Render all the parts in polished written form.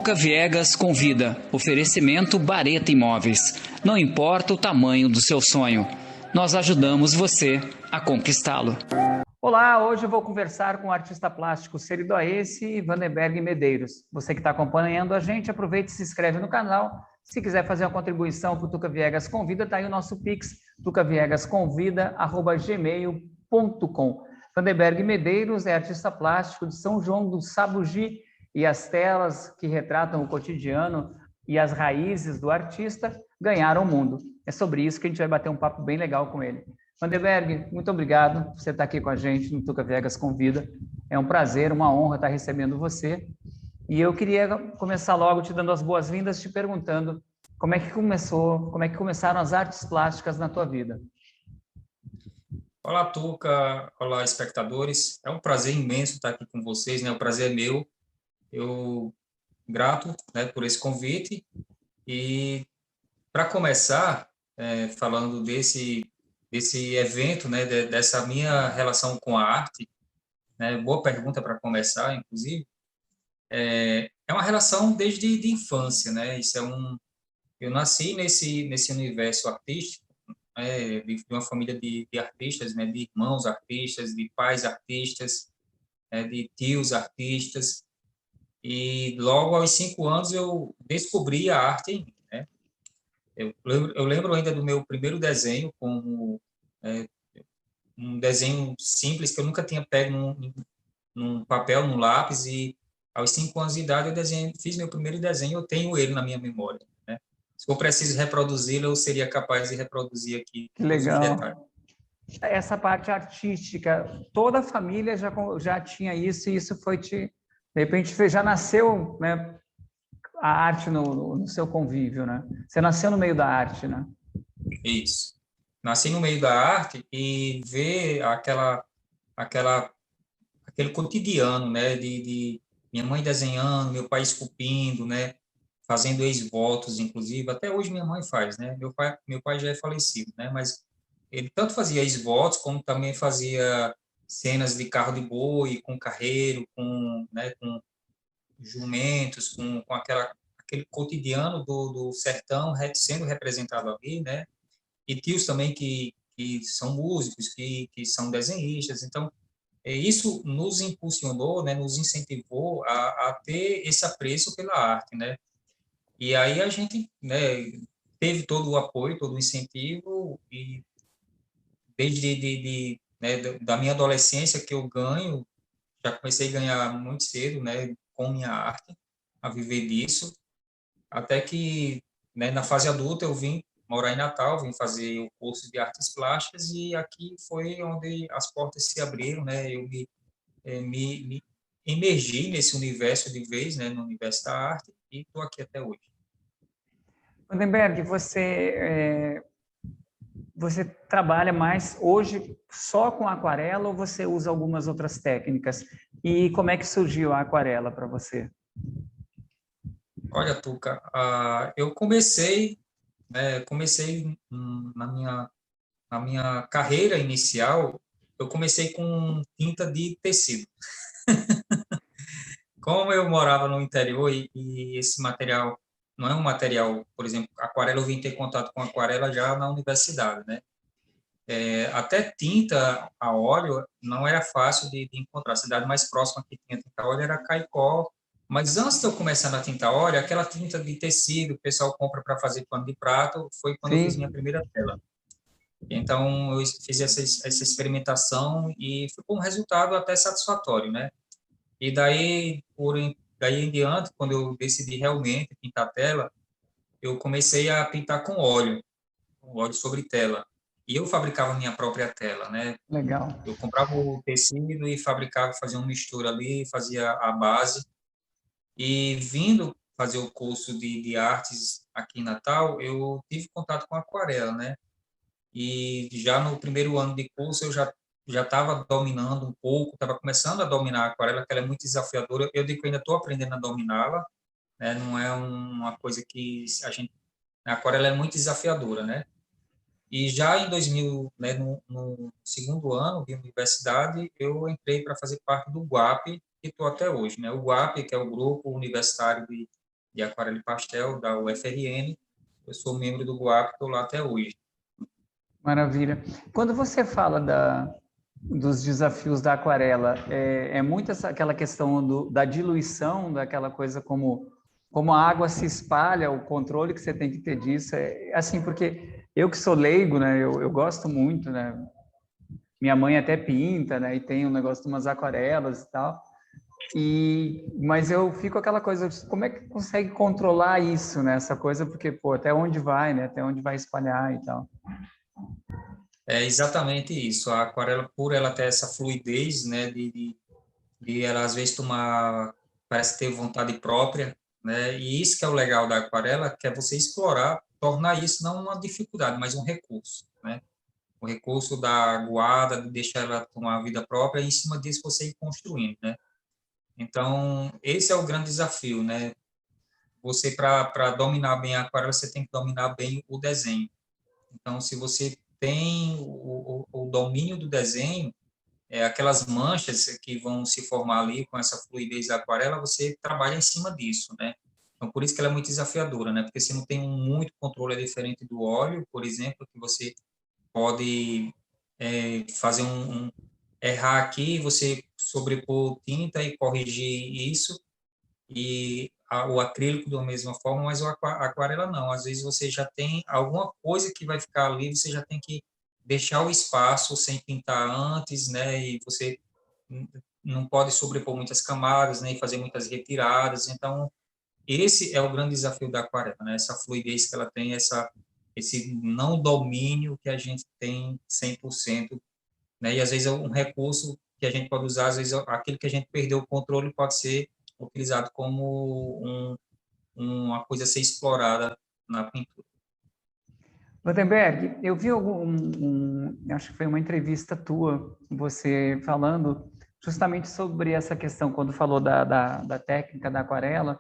Tuca Viegas convida. Oferecimento Bareta Imóveis. Não importa o tamanho do seu sonho, nós ajudamos você a conquistá-lo. Olá, hoje eu vou conversar com o artista plástico seridoense Vandenberg Medeiros. Você que está acompanhando a gente, aproveite e se inscreve no canal. Se quiser fazer uma contribuição para o Tuca Viegas Convida, está aí o nosso Pix, tucaviegasconvida@gmail.com. Vandenberg Medeiros é artista plástico de São João do Sabugi, e as telas que retratam o cotidiano e as raízes do artista ganharam o mundo. É sobre isso que a gente vai bater um papo bem legal com ele. Vandenberg, muito obrigado por você estar aqui com a gente no Tuca Viegas Convida. É um prazer, uma honra estar recebendo você. E eu queria começar logo te dando as boas-vindas, te perguntando como é que começaram as artes plásticas na tua vida? Olá, Tuca. Olá, espectadores. É um prazer imenso estar aqui com vocês, né? O prazer é meu. Eu grato, né, por esse convite. E para começar, falando desse evento, né, dessa minha relação com a arte, né? Boa pergunta para começar, inclusive. É uma relação desde de infância, né? Eu nasci nesse universo artístico, de uma família de artistas, né? De irmãos artistas, de pais artistas, de tios artistas. E logo aos 5 anos eu descobri a arte em mim, né? Eu lembro ainda do meu primeiro desenho, como é, um desenho simples que eu nunca tinha pego num papel, num lápis, e aos 5 anos de idade fiz meu primeiro desenho, eu tenho ele na minha memória, né? Se for preciso reproduzi-lo, eu seria capaz de reproduzir aqui Que todos os detalhes. legal. Essa parte artística, toda a família já tinha isso e isso foi de repente, já nasceu, né, a arte no seu convívio, né? Você nasceu no meio da arte, né? Isso. Nasci no meio da arte e ver aquela aquele cotidiano, né, de minha mãe desenhando, meu pai esculpindo, né, fazendo ex-votos, inclusive, até hoje minha mãe faz, né, meu pai já é falecido, né, mas ele tanto fazia ex-votos, como também fazia cenas de carro de boi, com carreiro, né, com jumentos, com aquele cotidiano do sertão sendo representado ali, né, e tios também que são músicos, que são desenhistas, então isso nos impulsionou, né, nos incentivou a ter esse apreço pela arte, né? E aí a gente, né, teve todo o apoio, todo o incentivo, e desde da minha adolescência que eu ganho, já comecei a ganhar muito cedo, né, com minha arte, a viver disso, até que, né, na fase adulta eu vim morar em Natal, vim fazer o curso de artes plásticas, e aqui foi onde as portas se abriram, né? Eu me emergi nesse universo de vez, né, no universo da arte, e estou aqui até hoje. Vandenberg, você trabalha mais hoje só com aquarela ou você usa algumas outras técnicas? E como é que surgiu a aquarela para você? Olha, Tuca, eu comecei na minha carreira inicial, eu comecei com tinta de tecido. Como eu morava no interior e esse material não é um material, por exemplo, aquarela, eu vim ter contato com aquarela já na universidade, né? Até tinta a óleo não era fácil de encontrar. A cidade mais próxima que tinha tinta a óleo era Caicó. Mas antes de eu começar na tinta a óleo, aquela tinta de tecido que o pessoal compra para fazer pano de prato, foi quando eu fiz minha Sim. primeira tela. Então, eu fiz essa experimentação e ficou um resultado até satisfatório, né? E daí em diante, quando eu decidi realmente pintar a tela, eu comecei a pintar com óleo sobre tela. E eu fabricava minha própria tela, né? Legal. Eu comprava o tecido e fabricava, fazia uma mistura ali, fazia a base. E vindo fazer o curso de artes aqui em Natal, eu tive contato com aquarela, né? E já no primeiro ano de curso eu já estava dominando um pouco, estava começando a dominar a aquarela, que ela é muito desafiadora. Eu digo que eu ainda estou aprendendo a dominá-la, né? Não é uma coisa que a aquarela é muito desafiadora, né? E já em 2000, né, no segundo ano de universidade, eu entrei para fazer parte do GUAP, que estou até hoje, né? O GUAP, que é o Grupo Universitário de aquarela e pastel da UFRN. Eu sou membro do GUAP, estou lá até hoje. Maravilha. Quando você fala dos desafios da aquarela, é muito aquela questão da diluição, daquela coisa como a água se espalha, o controle que você tem que ter disso. É assim, porque eu que sou leigo, né, eu gosto muito, né? Minha mãe até pinta, né, e tem um negócio de umas aquarelas e tal. Mas eu fico aquela coisa, como é que consegue controlar isso, né? Essa coisa, porque, pô, até onde vai, né? Até onde vai espalhar e tal. É exatamente isso. A aquarela, por ela ter essa fluidez, né, de ela às vezes tomar, parece ter vontade própria, né? E isso que é o legal da aquarela, que é você explorar, tornar isso não uma dificuldade, mas um recurso, né? O recurso da guarda, de deixar ela tomar vida própria, e em cima disso você ir construindo, né? Então, esse é o grande desafio, né? Você, para dominar bem a aquarela, você tem que dominar bem o desenho. Então, se você tem o domínio do desenho, aquelas manchas que vão se formar ali com essa fluidez da aquarela, você trabalha em cima disso, né? Então, por isso que ela é muito desafiadora, né? Porque se não tem muito controle, é diferente do óleo, por exemplo, que você pode fazer errar aqui, você sobrepor tinta e corrigir isso, e o acrílico da mesma forma, mas a aquarela não. Às vezes você já tem alguma coisa que vai ficar ali, você já tem que deixar o espaço sem pintar antes, né? E você não pode sobrepor muitas camadas, né? E fazer muitas retiradas. Então, esse é o grande desafio da aquarela, né? Essa fluidez que ela tem, esse não domínio que a gente tem 100%, né? E às vezes é um recurso que a gente pode usar, às vezes aquilo que a gente perdeu o controle pode ser utilizado como uma coisa a ser explorada na pintura. Gutenberg, eu vi acho que foi uma entrevista tua, você falando justamente sobre essa questão, quando falou da técnica da aquarela,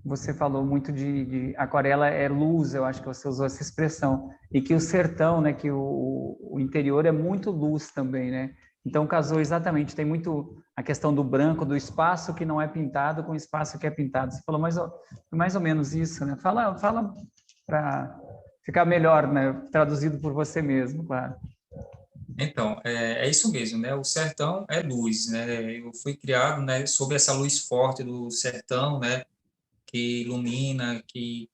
você falou muito de aquarela é luz, eu acho que você usou essa expressão, e que o sertão, né, que o interior é muito luz também, né? Então casou exatamente, tem muito a questão do branco, do espaço que não é pintado com o espaço que é pintado. Você falou mais ou menos isso, né? Fala para ficar melhor, né? Traduzido por você mesmo, claro. Então, é isso mesmo, né? O sertão é luz, né? Eu fui criado, né, sob essa luz forte do sertão, né, que ilumina, que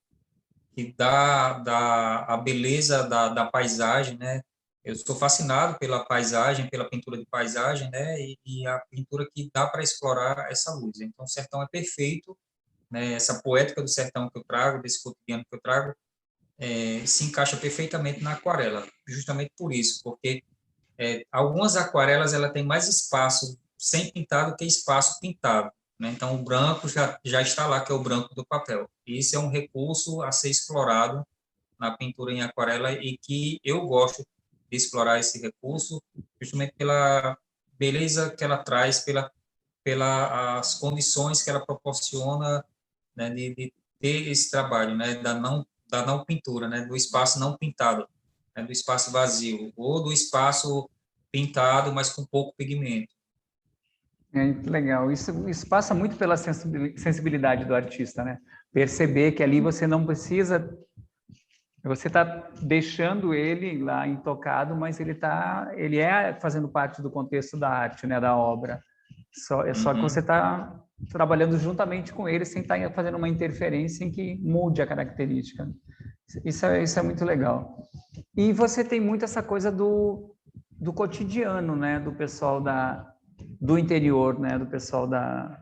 dá a beleza da paisagem, né? Eu sou fascinado pela paisagem, pela pintura de paisagem, né? E a pintura que dá para explorar essa luz. Então, o sertão é perfeito, né? Essa poética do sertão que eu trago, desse cotidiano que eu trago, se encaixa perfeitamente na aquarela, justamente por isso, porque algumas aquarelas ela tem mais espaço sem pintar do que espaço pintado, né? Então o branco já está lá, que é o branco do papel. E isso é um recurso a ser explorado na pintura em aquarela e que eu gosto de explorar esse recurso justamente pela beleza que ela traz, pela as condições que ela proporciona, né, de ter esse trabalho, né, da não pintura, né, do espaço não pintado, né, do espaço vazio, ou do espaço pintado, mas com pouco pigmento. Legal. Isso passa muito pela sensibilidade do artista, né? Perceber que ali você não precisa. Você está deixando ele lá intocado, mas ele é fazendo parte do contexto da arte, né, da obra. Só que você Uhum. está trabalhando juntamente com ele, sem estar fazendo uma interferência em que mude a característica. Isso é muito legal. E você tem muito essa coisa do cotidiano, né, do pessoal do interior, né, do pessoal da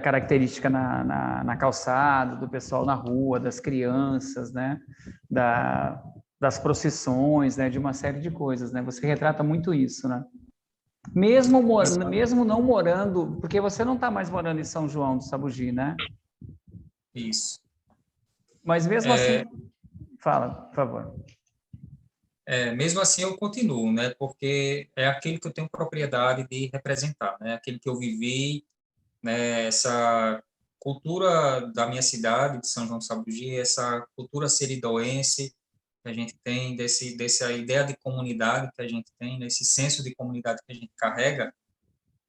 característica na calçada, do pessoal na rua, das crianças, né? Das procissões, né? De uma série de coisas, né? Você retrata muito isso, né? Mesmo não morando, porque você não está mais morando em São João do Sabugi, né? Isso. Mas mesmo assim, fala, por favor. Mesmo assim eu continuo, né, porque é aquilo que eu tenho propriedade de representar, né, aquilo que eu vivi, né, essa cultura da minha cidade, de São João do Sabugi, essa cultura seridoense que a gente tem, dessa ideia de comunidade que a gente tem, nesse senso de comunidade que a gente carrega,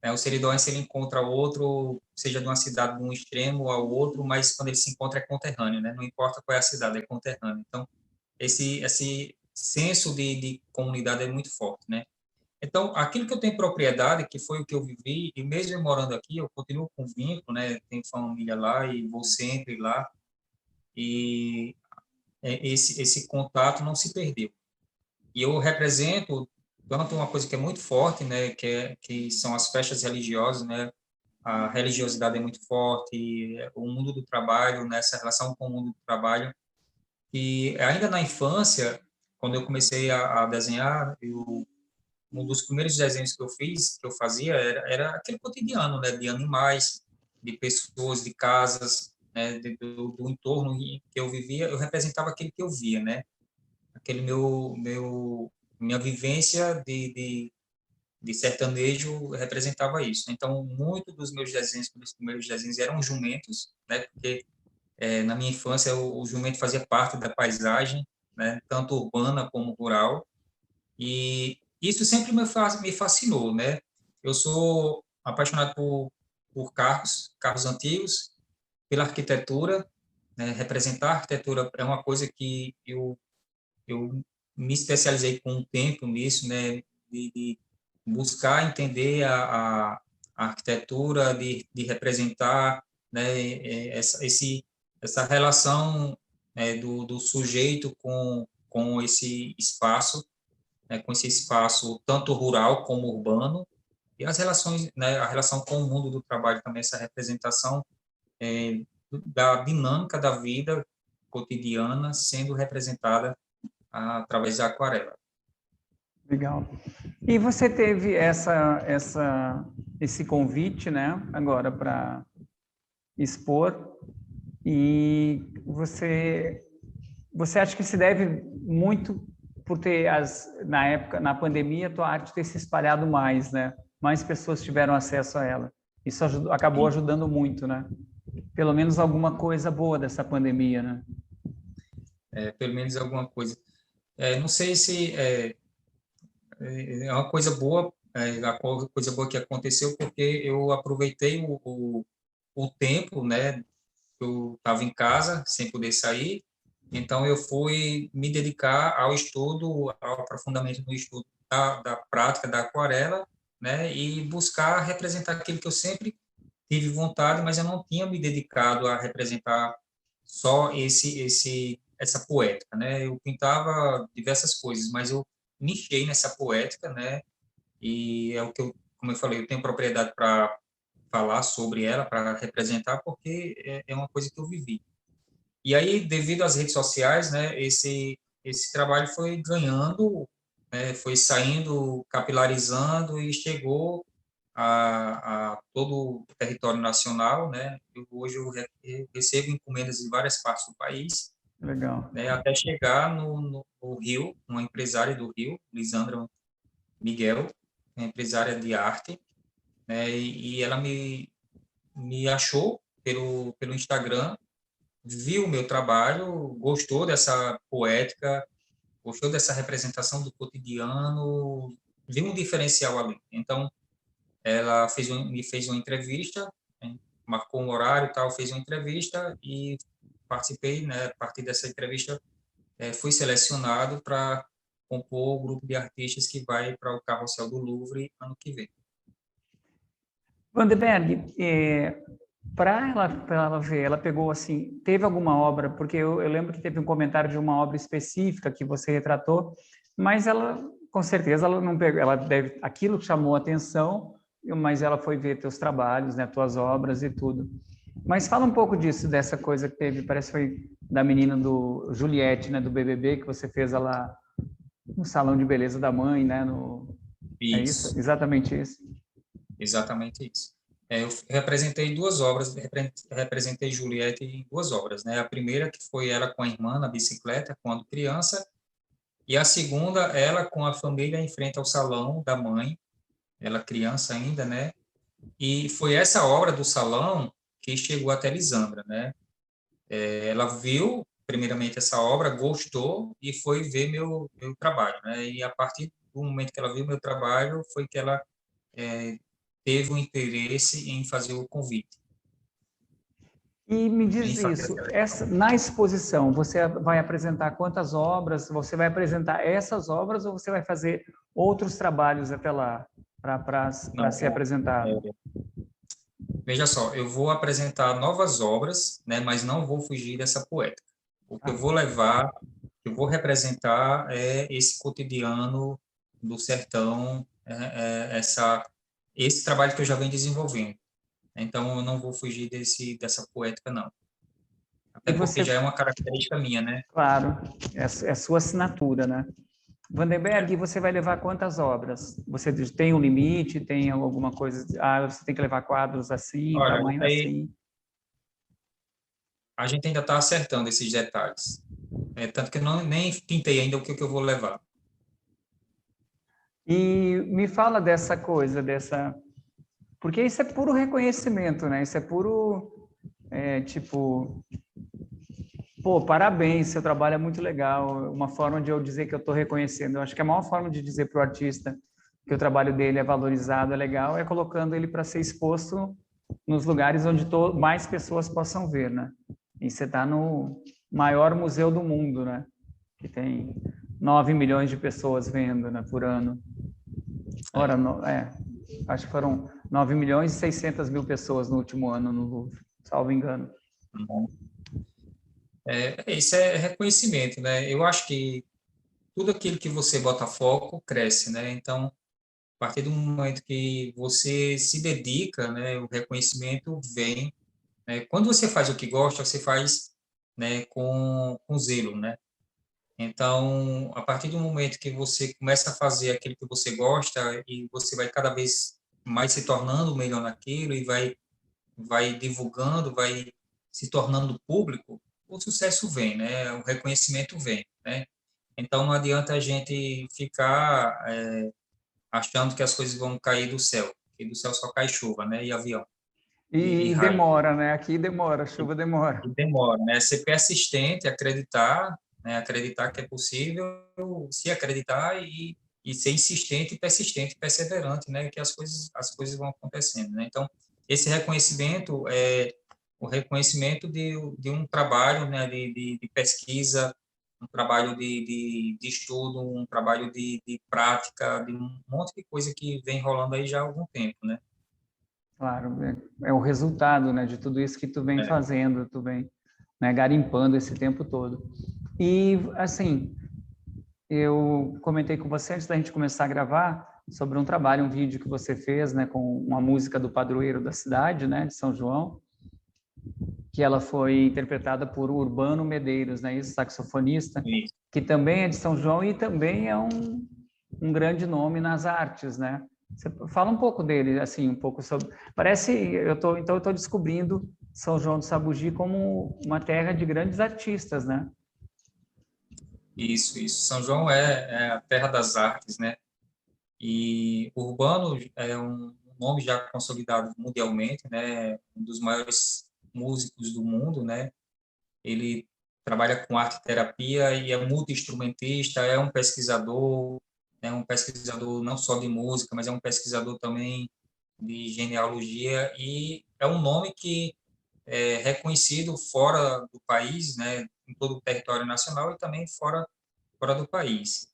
né? O seridóense, ele encontra outro, seja de uma cidade de um extremo ao outro, mas quando ele se encontra é conterrâneo, né? Não importa qual é a cidade, é conterrâneo. Então, esse senso de comunidade é muito forte, né? Então, aquilo que eu tenho propriedade, que foi o que eu vivi, e mesmo eu morando aqui, eu continuo com vínculo, né? Tenho família lá e vou sempre lá, e esse contato não se perdeu. E eu represento tanto uma coisa que é muito forte, né? Que são as festas religiosas, né? A religiosidade é muito forte, o mundo do trabalho, nessa relação com o mundo do trabalho, e ainda na infância, quando eu comecei a desenhar, um dos primeiros desenhos que eu fiz, que eu fazia, era aquele cotidiano, né, de animais, de pessoas, de casas, né, do entorno em que eu vivia, eu representava aquele que eu via, né, aquele minha vivência de sertanejo representava isso. Então, muito dos meus desenhos, dos primeiros desenhos, eram jumentos, né, porque na minha infância o jumento fazia parte da paisagem, né, tanto urbana como rural, e isso sempre me fascinou, né? Eu sou apaixonado por carros antigos, pela arquitetura, né? Representar a arquitetura é uma coisa que eu me especializei com o tempo nisso, né? De buscar entender a arquitetura, de representar, né? Essa relação, né? Do sujeito com esse espaço, né, com esse espaço tanto rural como urbano, e as relações, né, a relação com o mundo do trabalho também, essa representação da dinâmica da vida cotidiana sendo representada através da aquarela. Legal. E você teve esse convite, né, agora para expor, e você acha que se deve muito por ter na época, na pandemia, a tua arte ter se espalhado mais, né? Mais pessoas tiveram acesso a ela. Isso acabou E, ajudando muito, né? Pelo menos alguma coisa boa dessa pandemia, né? pelo menos alguma coisa. Não sei se é uma coisa boa, a coisa boa que aconteceu, porque eu aproveitei o tempo, né? Eu estava em casa, sem poder sair, então eu fui me dedicar ao estudo, ao aprofundamento no estudo da prática da aquarela, né, e buscar representar aquilo que eu sempre tive vontade, mas eu não tinha me dedicado a representar só essa poética, né? Eu pintava diversas coisas, mas eu nichei nessa poética, né? E é o que como eu falei, eu tenho propriedade para falar sobre ela, para representar, porque é uma coisa que eu vivi. E aí, devido às redes sociais, né, esse trabalho foi ganhando, né, foi saindo, capilarizando e chegou a todo o território nacional, né? Hoje eu recebo encomendas de várias partes do país, Legal. né, até chegar no Rio, uma empresária do Rio, Lisandra Miguel, uma empresária de arte, né, e ela me achou pelo Instagram, viu o meu trabalho, gostou dessa poética, gostou dessa representação do cotidiano, viu um diferencial ali. Então, ela me fez uma entrevista, né, marcou um horário e tal, fez uma entrevista e participei, né, a partir dessa entrevista, fui selecionado para compor o grupo de artistas que vai para o Carrossel do Louvre ano que vem. Vandenberg, para ela ver, ela pegou assim, teve alguma obra, porque eu lembro que teve um comentário de uma obra específica que você retratou, mas ela, com certeza, ela não pegou, ela deve, aquilo chamou a atenção, mas ela foi ver teus trabalhos, né, tuas obras e tudo. Mas fala um pouco disso, dessa coisa que teve, parece que foi da menina do Juliette, né, do BBB, que você fez ela no salão de beleza da mãe, né, é isso? Isso. Exatamente isso? Exatamente isso. Eu representei duas obras, representei Juliette em duas obras, né? A primeira que foi ela com a irmã na bicicleta quando criança, e a segunda ela com a família em frente ao salão da mãe, ela criança ainda, né? E foi essa obra do salão que chegou até Lisandra, né? Ela viu primeiramente essa obra, gostou e foi ver meu trabalho, né? E a partir do momento que ela viu meu trabalho foi que ela teve o interesse em fazer o convite. E me diz isso, na exposição, você vai apresentar quantas obras? Você vai apresentar essas obras ou você vai fazer outros trabalhos até lá para Não, ser apresentado? veja só, eu vou apresentar novas obras, né, mas não vou fugir dessa poética. O que eu vou levar, eu vou representar é esse cotidiano do sertão, esse trabalho que eu já venho desenvolvendo. Então, eu não vou fugir dessa poética, não. E Até porque você, já é uma característica minha, né? claro, é sua assinatura, né? Vandenberg, É. você vai levar quantas obras? Você tem um limite? Tem alguma coisa? Você tem que levar quadros assim, Olha, tamanho assim? a gente ainda está acertando esses detalhes. Tanto que eu nem pintei ainda o que eu vou levar. E me fala dessa coisa, porque isso é puro reconhecimento, né? Isso é puro, tipo, pô, parabéns, seu trabalho é muito legal. Uma forma de eu dizer que eu estou reconhecendo. Eu acho que a maior forma de dizer para o artista que o trabalho dele é valorizado, é legal, é colocando ele para ser exposto nos lugares onde mais pessoas possam ver, né? E você está no maior museu do mundo, né? Que tem 9 milhões de pessoas vendo, né, por ano. Ora, acho que foram 9 milhões e 600 mil pessoas no último ano no Louvre, salvo engano. Isso é reconhecimento, né? Eu acho que tudo aquilo que você bota foco cresce, né? Então, a partir do momento que você se dedica, né, o reconhecimento vem, né? Quando você faz o que gosta, você faz, né, com zelo, né? Então, a partir do momento que você começa a fazer aquilo que você gosta e você vai cada vez mais se tornando melhor naquilo e vai divulgando, vai se tornando público, o sucesso vem, né? O reconhecimento vem, né? Então, não adianta a gente ficar achando que as coisas vão cair do céu, porque do céu só cai chuva, né? E avião, e E raio. demora, né? Aqui demora, a chuva demora. E demora, né? Ser persistente, acreditar, né? Acreditar que é possível, se acreditar e ser insistente, persistente, perseverante, né? Que as coisas vão acontecendo, né? Então, esse reconhecimento é o reconhecimento de um trabalho, né? De pesquisa, um trabalho de estudo, um trabalho de prática, de um monte de coisa que vem rolando aí já há algum tempo, né? Claro, é o resultado, né, de tudo isso que tu vem É, fazendo, tu vem, né, garimpando esse tempo todo. E, assim, eu comentei com você antes da gente começar a gravar sobre um trabalho, um vídeo que você fez, né, com uma música do padroeiro da cidade, né, de São João, que ela foi interpretada por Urbano Medeiros, né, isso, saxofonista, isso. que também é de São João e também é um grande nome nas artes, né? Você fala um pouco dele, assim, um pouco sobre. Então eu estou descobrindo São João do Sabugi como uma terra de grandes artistas, né? Isso, isso. São João é a terra das artes, né? E Urbano é um nome já consolidado mundialmente, né? Um dos maiores músicos do mundo, né? Ele trabalha com arte terapia e é multi-instrumentista, é um pesquisador não só de música, mas é um pesquisador também de genealogia e é um nome que é reconhecido fora do país, né? Em todo o território nacional e também fora do país.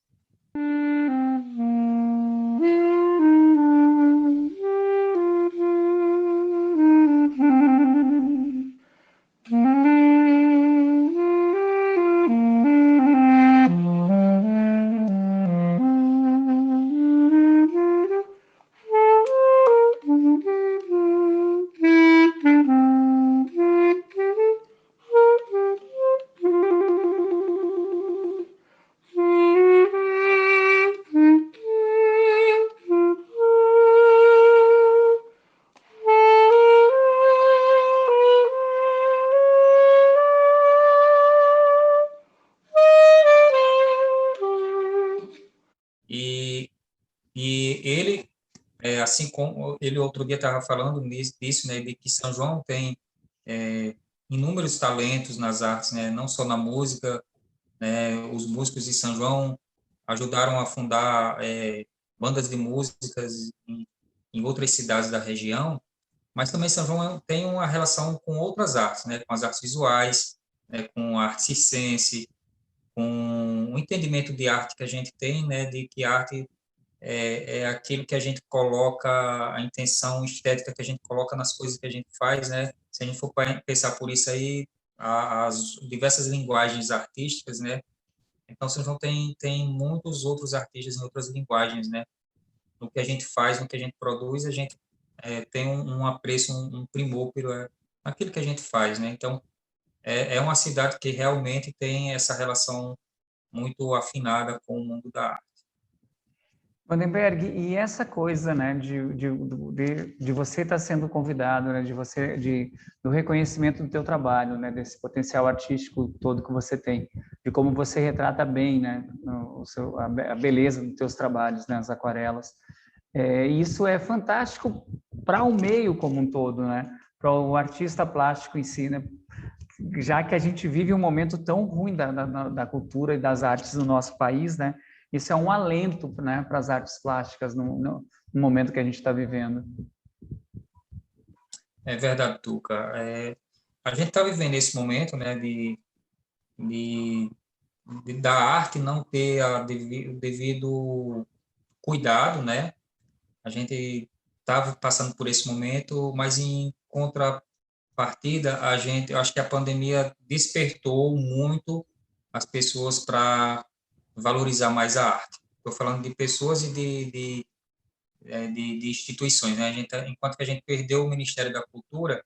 E, e ele, assim como ele outro dia estava falando disso, né, de que São João tem inúmeros talentos nas artes, né, não só na música, né, os músicos de São João ajudaram a fundar bandas de músicas em outras cidades da região, mas também São João tem uma relação com outras artes, né? Com as artes visuais, né? Com a arte circense, com o entendimento de arte que a gente tem, né? De que arte é aquilo que a gente coloca, a intenção estética que a gente coloca nas coisas que a gente faz, né? Se a gente for pensar por isso aí, as diversas linguagens artísticas, né? Então, São João tem muitos outros artistas em outras linguagens, né? No que a gente faz, no que a gente produz, a gente tem um apreço, um primor pelo aquilo que a gente faz, né? Então, é uma cidade que realmente tem essa relação muito afinada com o mundo da arte. Vandenberg, e essa coisa, né, de você estar sendo convidado, né, do reconhecimento do teu trabalho, né, desse potencial artístico todo que você tem, de como você retrata bem, né, a beleza dos teus trabalhos, né, as aquarelas. Isso é fantástico para o meio como um todo, né, para o artista plástico em si, né, já que a gente vive um momento tão ruim da cultura e das artes no nosso país, né, isso é um alento, né, para as artes plásticas no momento que a gente está vivendo. É verdade, Tuca. A gente está vivendo esse momento, né, de, da arte não ter o devido cuidado, né? A gente estava passando por esse momento, mas em contrapartida, eu acho que a pandemia despertou muito as pessoas para valorizar mais a arte. Estou falando de pessoas e de instituições, né? Enquanto que a gente perdeu o Ministério da Cultura,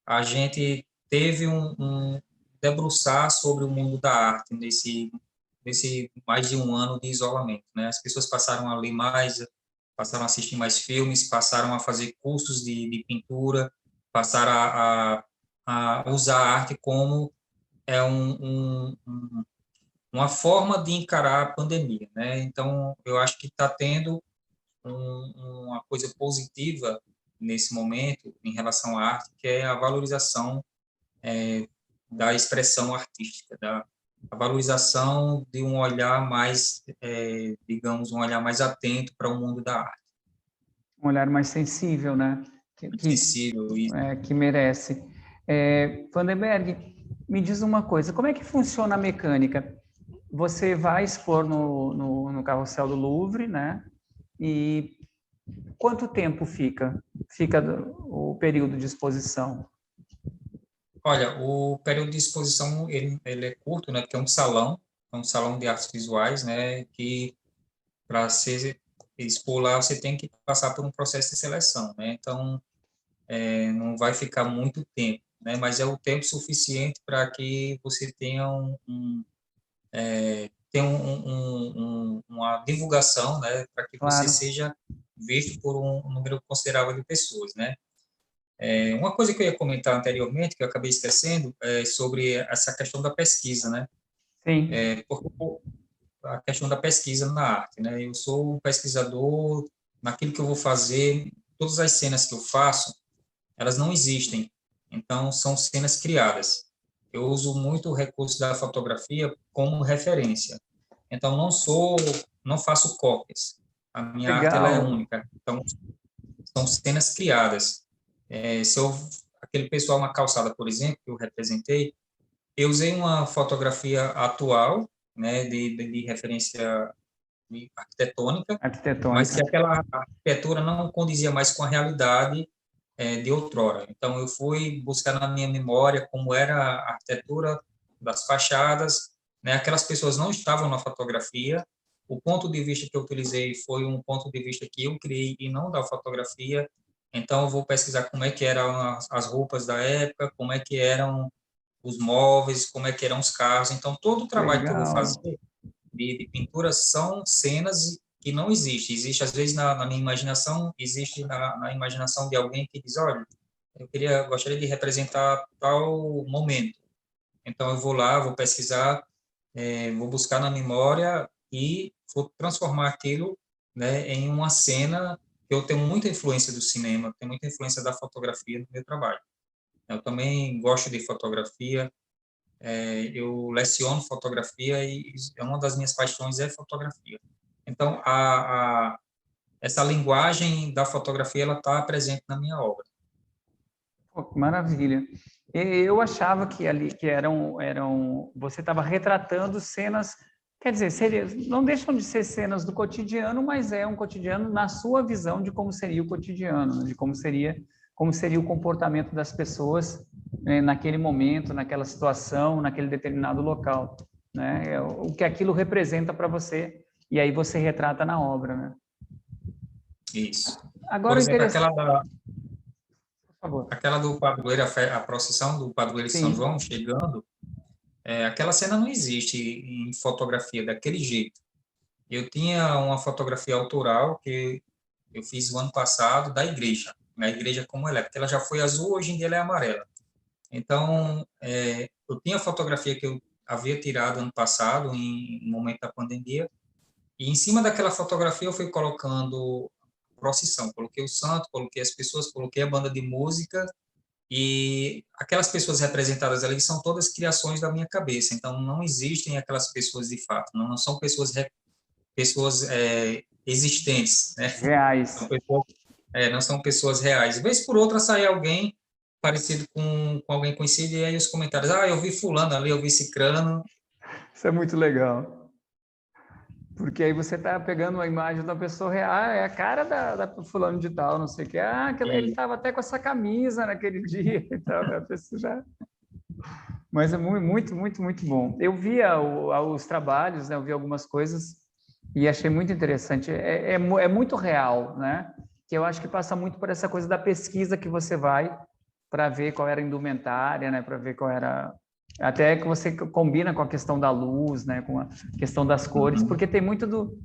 a gente teve um debruçar sobre o mundo da arte nesse mais de um ano de isolamento, né? As pessoas passaram a ler mais, passaram a assistir mais filmes, passaram a fazer cursos de pintura, passaram a usar a arte como uma forma de encarar a pandemia, né? Então, eu acho que está tendo uma coisa positiva nesse momento em relação à arte, que é a valorização da expressão artística, a valorização de um olhar mais, digamos, um olhar mais atento para o mundo da arte. Um olhar mais sensível, né? Acessível. Que merece. Vandenberg, me diz uma coisa, como é que funciona a mecânica? Você vai expor no Carrossel do Louvre, né? E quanto tempo fica o período de exposição? Olha, o período de exposição ele é curto, né? Porque é um salão de artes visuais, né? Que para se expor lá você tem que passar por um processo de seleção, né? Então não vai ficar muito tempo, né? Mas é o tempo suficiente para que você tenha uma divulgação, né? Para que você Claro. seja visto por um número considerável de pessoas, né? Uma coisa que eu ia comentar anteriormente, que eu acabei esquecendo, é sobre essa questão da pesquisa, né? Sim. Porque a questão da pesquisa na arte, né? Eu sou um pesquisador naquilo que eu vou fazer, todas as cenas que eu faço, elas não existem, então são cenas criadas. Eu uso muito o recurso da fotografia como referência. Então não faço cópias. A minha arte ela é Legal. única. Então são cenas criadas. Se eu aquele pessoal na calçada, por exemplo, que eu representei, eu usei uma fotografia atual, né, de referência arquitetônica, mas que Arquitetônica. aquela arquitetura não condizia mais com a realidade de outrora. Então, eu fui buscar na minha memória como era a arquitetura das fachadas, né? Aquelas pessoas não estavam na fotografia, o ponto de vista que eu utilizei foi um ponto de vista que eu criei e não da fotografia, então eu vou pesquisar como é que eram as roupas da época, como é que eram os móveis, como é que eram os carros, então todo o trabalho que eu vou Legal. fazer de pintura são cenas que não existem. Existe, às vezes, na minha imaginação, existe na imaginação de alguém que diz, olha, gostaria de representar tal momento. Então, eu vou lá, vou pesquisar, vou buscar na memória e vou transformar aquilo, né, em uma cena que eu tenho muita influência do cinema, tenho muita influência da fotografia no meu trabalho. Eu também gosto de fotografia, eu leciono fotografia e uma das minhas paixões é fotografia. Então, essa linguagem da fotografia ela está presente na minha obra. Pô, que maravilha. Eu achava que ali que você estava retratando cenas, quer dizer, não deixam de ser cenas do cotidiano, mas é um cotidiano na sua visão de como seria o cotidiano, né? De como seria o comportamento das pessoas, né, naquele momento, naquela situação, naquele determinado local, né? O que aquilo representa para você, e aí você retrata na obra, né? Isso. Por Agora, exemplo, interessante, por favor. aquela do padroeiro, a procissão do padroeiro de São Sim. João chegando, aquela cena não existe em fotografia daquele jeito. Eu tinha uma fotografia autoral que eu fiz o ano passado da igreja, a igreja como ela é, porque ela já foi azul, hoje em dia ela é amarela. Então, eu tinha a fotografia que eu havia tirado ano passado, em momento da pandemia, e em cima daquela fotografia eu fui colocando procissão, coloquei o santo, coloquei as pessoas, coloquei a banda de música, e aquelas pessoas representadas ali são todas criações da minha cabeça, então não existem aquelas pessoas de fato, não são pessoas existentes, né? São Reais. pessoas, não são pessoas reais. Vez por outra sai alguém parecido com alguém conhecido, e aí os comentários, eu vi fulano ali, eu vi cicrano. Isso é muito legal. Porque aí você está pegando uma imagem da pessoa real, é a cara da fulano de tal, não sei o quê. Ele E, estava até com essa camisa naquele dia e tal. A pessoa já... Mas é muito, muito, muito bom. Eu via os trabalhos, né? Eu vi algumas coisas e achei muito interessante. É muito real, né? Que eu acho que passa muito por essa coisa da pesquisa que você vai para ver qual era a indumentária, né? Para ver qual era... Até que você combina com a questão da luz, né? Com a questão das cores, uhum, porque tem muito do...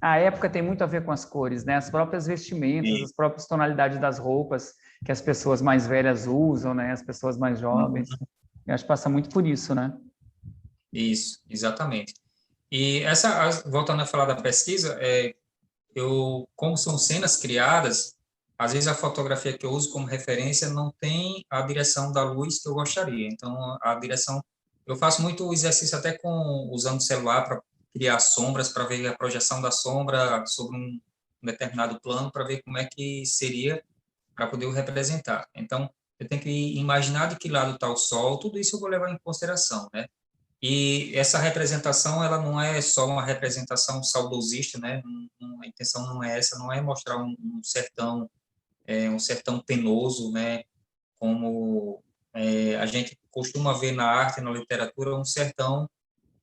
A época tem muito a ver com as cores, né? As próprias vestimentas, e, as próprias tonalidades das roupas que as pessoas mais velhas usam, né? As pessoas mais jovens. uhum, Eu acho que passa muito por isso, né? isso, exatamente. E voltando a falar da pesquisa, como são cenas criadas, às vezes a fotografia que eu uso como referência não tem a direção da luz que eu gostaria. Então, a direção, eu faço muito exercício até usando o celular para criar sombras, para ver a projeção da sombra sobre um determinado plano, para ver como é que seria para poder o representar. Então, eu tenho que imaginar de que lado está o sol, tudo isso eu vou levar em consideração, né? E essa representação, ela não é só uma representação saudosista, né? A intenção não é essa, não é mostrar um sertão penoso, né? Como a gente costuma ver na arte, na literatura, um sertão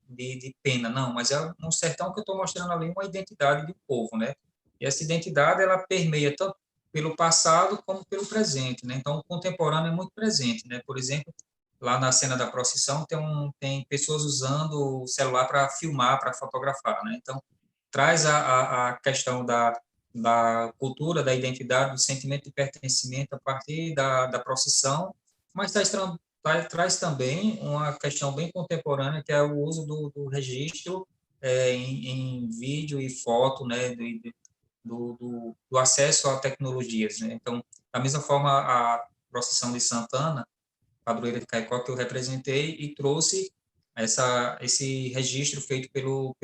de pena, não, mas é um sertão que eu estou mostrando ali uma identidade do povo, né? E essa identidade, ela permeia tanto pelo passado como pelo presente, né? Então, o contemporâneo é muito presente, né? Por exemplo, lá na cena da procissão tem pessoas usando o celular para filmar, para fotografar, né? Então, traz a questão da cultura, da identidade, do sentimento de pertencimento a partir da procissão, mas traz também uma questão bem contemporânea, que é o uso do registro em vídeo e foto, né, do acesso a tecnologias, né? Então, da mesma forma, a procissão de Santana, padroeira de Caicó, que eu representei, e trouxe esse registro feito pelo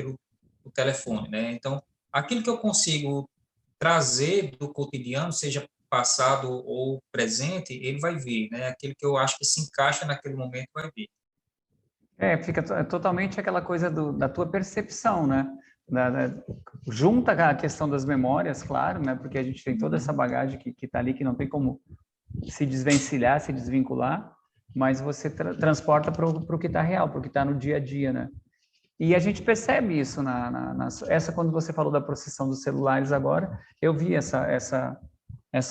telefone, né? Então, aquilo que eu consigo trazer do cotidiano, seja passado ou presente, ele vai vir, né? Aquilo que eu acho que se encaixa naquele momento vai vir. Fica totalmente aquela coisa da tua percepção, né? Junta a questão das memórias, claro, né? Porque a gente tem toda essa bagagem que está ali, que não tem como se desvencilhar, se desvincular, mas você transporta para o que está real, para o que está no dia a dia, né? E a gente percebe isso essa quando você falou da procissão dos celulares agora, eu vi essa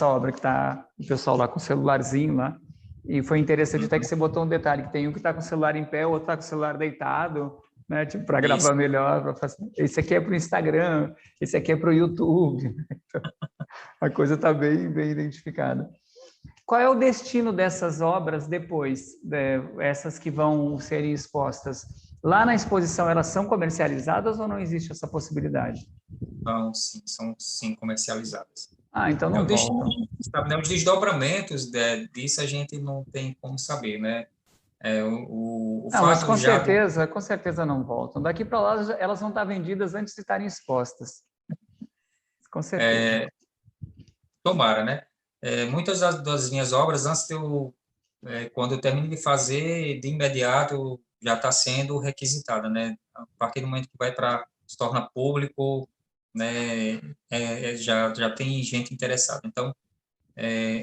obra que está o pessoal lá com o celularzinho lá, e foi interessante até que você botou um detalhe, que tem um que está com o celular em pé, o outro está com o celular deitado, né, tipo, para Isso. gravar melhor, esse aqui é para o Instagram, esse aqui é para o YouTube, então, a coisa está bem, bem identificada. Qual é o destino dessas obras depois, essas que vão serem expostas? Lá na exposição, elas são comercializadas ou não existe essa possibilidade? Então, sim, são sim comercializadas. Então É não o destino, voltam. sabe, né? Os desdobramentos disso a gente não tem como saber, né? O Não, mas fato já com certeza não voltam. Daqui para lá, elas vão estar vendidas antes de estarem expostas. Com certeza. Tomara, né? Muitas das minhas obras, quando eu termino de fazer, de imediato já está sendo requisitada, né? A partir do momento que se torna público, né? Já tem gente interessada. Então,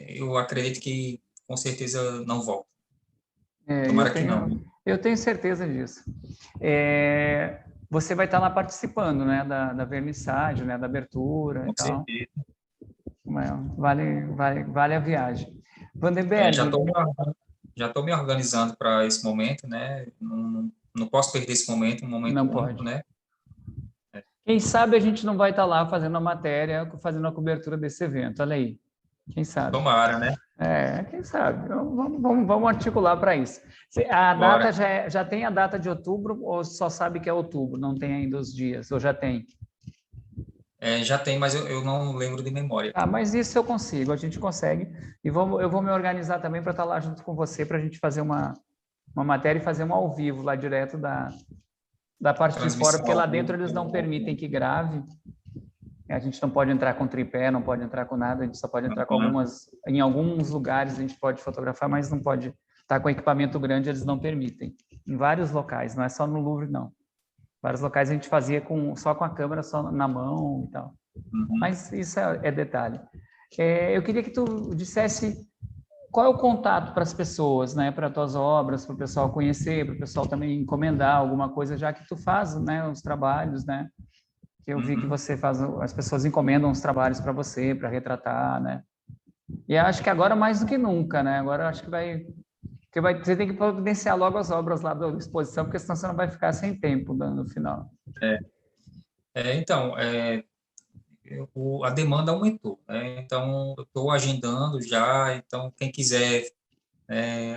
eu acredito que com certeza não volta. Eu Tomara que não, né? eu tenho certeza disso. Você vai estar lá participando, né, da vernissagem, né, da abertura e Com tal. certeza. Vale a viagem. Já Vandenberg, estou me organizando para esse momento, né? Não posso perder esse momento, um momento não único, pode. né? Quem sabe a gente não vai estar lá fazendo a matéria, fazendo a cobertura desse evento. Olha aí. Quem sabe? Tomara, né? Quem sabe? Vamos articular para isso. A data Bora. já tem a data de outubro ou só sabe que é outubro? Não tem ainda os dias, ou já tem? Já tem, mas eu não lembro de memória. Ah, mas isso eu consigo, a gente consegue. E eu vou me organizar também para estar lá junto com você, para a gente fazer uma matéria e fazer um ao vivo lá direto da parte de fora, Transmissão porque lá ao dentro vivo. eles não permitem que grave. A gente não pode entrar com tripé, não pode entrar com nada, a gente só pode entrar com Uhum. em alguns lugares a gente pode fotografar, mas não pode estar com equipamento grande, eles não permitem. Em vários locais, não é só no Louvre, não. Vários locais a gente fazia só com a câmera, só na mão e tal. Uhum. Mas isso é detalhe. Eu queria que tu dissesse qual é o contato para as pessoas, né, para as tuas obras, para o pessoal conhecer, para o pessoal também encomendar alguma coisa, já que tu faz, né, os trabalhos, né? Eu vi que Uhum. você faz, as pessoas encomendam os trabalhos para você, para retratar, né? E acho que agora mais do que nunca, né? Agora acho que você tem que providenciar logo as obras lá da exposição, porque senão você não vai ficar sem tempo no final. É, então, a demanda aumentou, né? Então, eu estou agendando já, então, quem quiser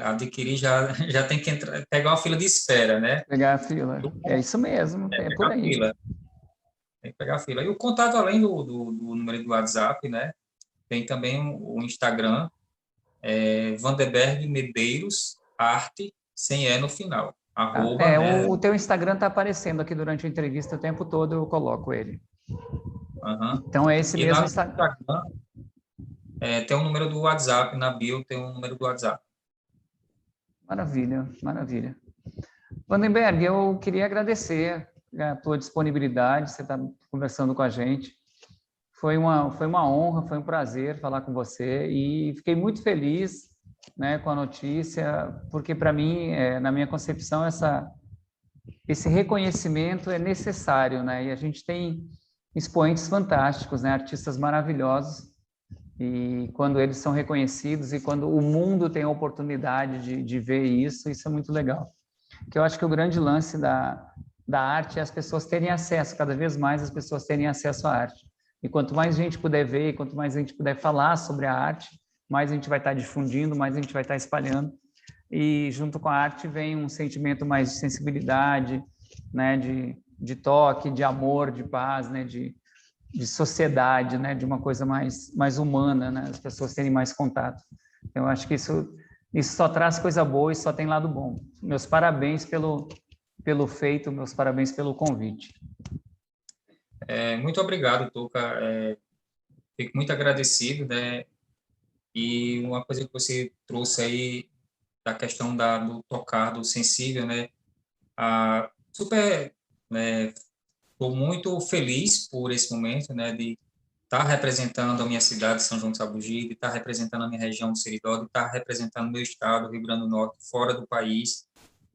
adquirir já tem que pegar uma fila de espera, né? Pegar a fila. É isso mesmo, é por Pegar a aí. fila, tem que pegar a fila. E o contato, além do número do WhatsApp, né? Tem também o Instagram, Vandenberg Medeiros Arte, sem E no final. Tá? Arroba, né? O teu Instagram está aparecendo aqui durante a entrevista o tempo todo, eu coloco ele. Uhum. Então é esse E lá mesmo no Instagram. Instagram, tem um número do WhatsApp, na bio tem um número do WhatsApp. Maravilha, maravilha. Vandenberg, eu queria agradecer a tua disponibilidade, você está conversando com a gente. Foi uma honra, foi um prazer falar com você e fiquei muito feliz, né, com a notícia, porque para mim, na minha concepção, esse reconhecimento é necessário, né? E a gente tem expoentes fantásticos, né, artistas maravilhosos, e quando eles são reconhecidos e quando o mundo tem a oportunidade de ver isso é muito legal. Que eu acho que o grande lance da arte é as pessoas terem acesso, cada vez mais as pessoas terem acesso à arte. E quanto mais gente puder ver, quanto mais gente puder falar sobre a arte, mais a gente vai estar difundindo, mais a gente vai estar espalhando. E junto com a arte vem um sentimento mais de sensibilidade, né, de toque, de amor, de paz, né, de sociedade, né, de uma coisa mais humana, né, as pessoas terem mais contato. Eu acho que isso só traz coisa boa e só tem lado bom. Meus parabéns pelo feito, meus parabéns pelo convite. Muito obrigado, Tuca. Fico muito agradecido, né? E uma coisa que você trouxe aí da questão do tocar, do sensível, né? Super, né? Estou muito feliz por esse momento, né? De estar representando a minha cidade, São João de Sabugi, de estar representando a minha região do Seridó, de estar representando o meu estado, Rio Grande do Norte, fora do país,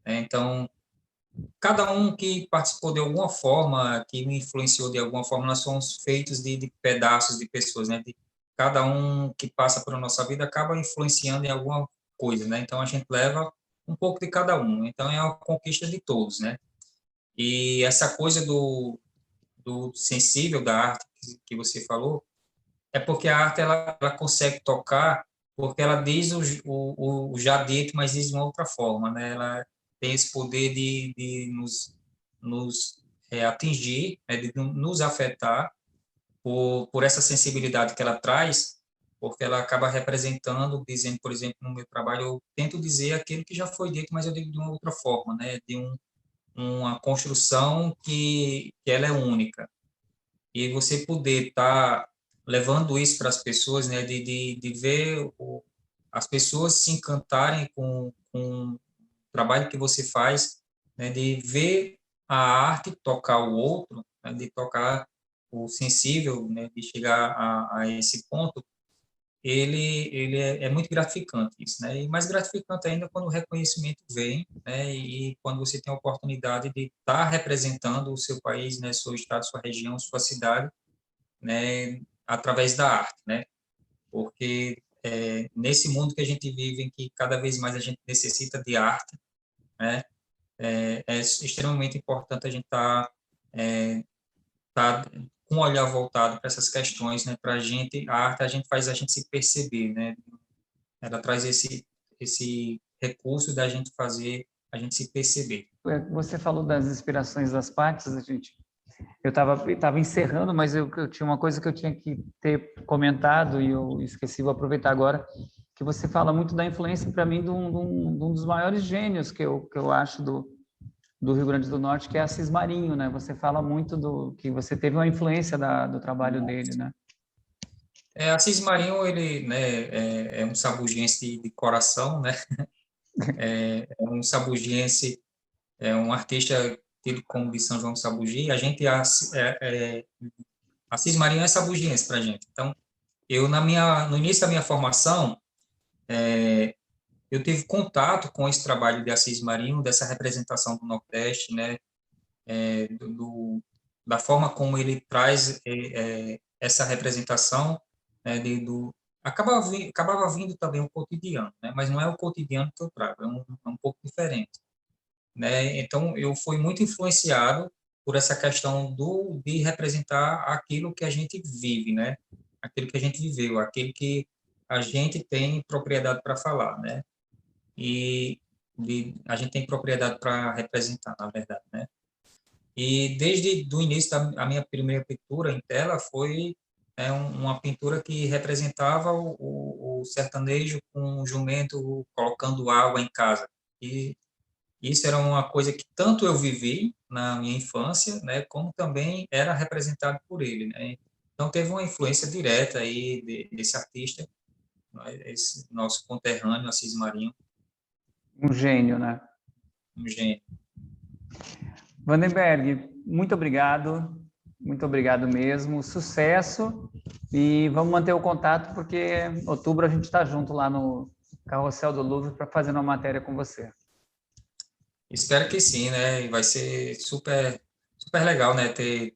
né? Então, cada um que participou de alguma forma, que me influenciou de alguma forma, nós somos feitos de pedaços de pessoas, né? Cada um que passa por nossa vida acaba influenciando em alguma coisa, né? Então a gente leva um pouco de cada um. Então é uma conquista de todos, né? E essa coisa do sensível da arte que você falou, é porque a arte ela consegue tocar, porque ela diz o já dito, mas diz de uma outra forma, né? Ela tem esse poder de nos atingir, né? De nos afetar por essa sensibilidade que ela traz, porque ela acaba representando, dizendo, por exemplo, no meu trabalho, eu tento dizer aquilo que já foi dito, mas eu digo de uma outra forma, né? De uma construção que ela é única. E você poder estar levando isso para as pessoas, né, de ver as pessoas se encantarem com o trabalho que você faz, né, de ver a arte tocar o outro, né, de tocar o sensível, né, de chegar a esse ponto, ele é muito gratificante isso, né? E mais gratificante ainda quando o reconhecimento vem, né? E quando você tem a oportunidade de estar representando o seu país, né? Seu estado, sua região, sua cidade, né? Através da arte, né? Porque nesse mundo que a gente vive, em que cada vez mais a gente necessita de arte, né? É extremamente importante a gente tá com um olhar voltado para essas questões, né? Para a gente, a arte a gente faz a gente se perceber, né? Ela traz esse recurso da gente fazer a gente se perceber. Você falou das inspirações das partes, a gente. Eu estava encerrando, mas eu tinha uma coisa que eu tinha que ter comentado e eu esqueci, vou aproveitar agora, que você fala muito da influência, para mim, de um dos maiores gênios que eu acho do Rio Grande do Norte, que é Assis Marinho, né? Você fala muito que você teve uma influência do trabalho dele, né? Assis Marinho, ele, né, é um sabugiense de coração, né? É um sabugiense, é um artista tido como de São João do Sabugi. A gente, Assis Marinho é sabugiense para a gente. Então, eu, no início da minha formação, eu tive contato com esse trabalho de Assis Marinho, dessa representação do Nordeste, né? Da forma como ele traz essa representação, né, acabava vindo também o cotidiano, né, mas não é o cotidiano que eu trago, é um pouco diferente, né. Então eu fui muito influenciado por essa questão de representar aquilo que a gente vive, né, aquilo que a gente viveu, aquilo que a gente tem propriedade para falar, né, e a gente tem propriedade para representar, na verdade, né. E desde o início da minha primeira pintura em tela foi uma pintura que representava o sertanejo com o jumento colocando água em casa. E isso era uma coisa que tanto eu vivi na minha infância, né, como também era representado por ele, né. Então teve uma influência direta aí desse artista, né, esse nosso conterrâneo Assis Marinho, Um gênio, né? um gênio. Vandenberg, muito obrigado mesmo, sucesso e vamos manter o contato porque em outubro a gente está junto lá no Carrossel do Louvre para fazer uma matéria com você. Espero que sim, né? E vai ser super, super legal, né? Ter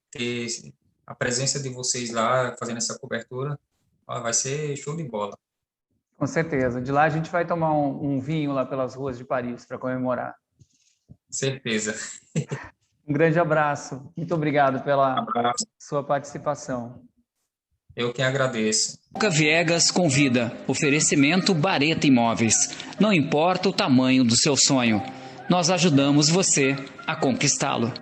a presença de vocês lá fazendo essa cobertura. Ó, vai ser show de bola. Com certeza. De lá a gente vai tomar um vinho lá pelas ruas de Paris para comemorar. Certeza. Um grande abraço. Muito obrigado pela Abraço. sua participação. Eu que agradeço. Boca Viegas convida. Oferecimento Bareta Imóveis. Não importa o tamanho do seu sonho, nós ajudamos você a conquistá-lo.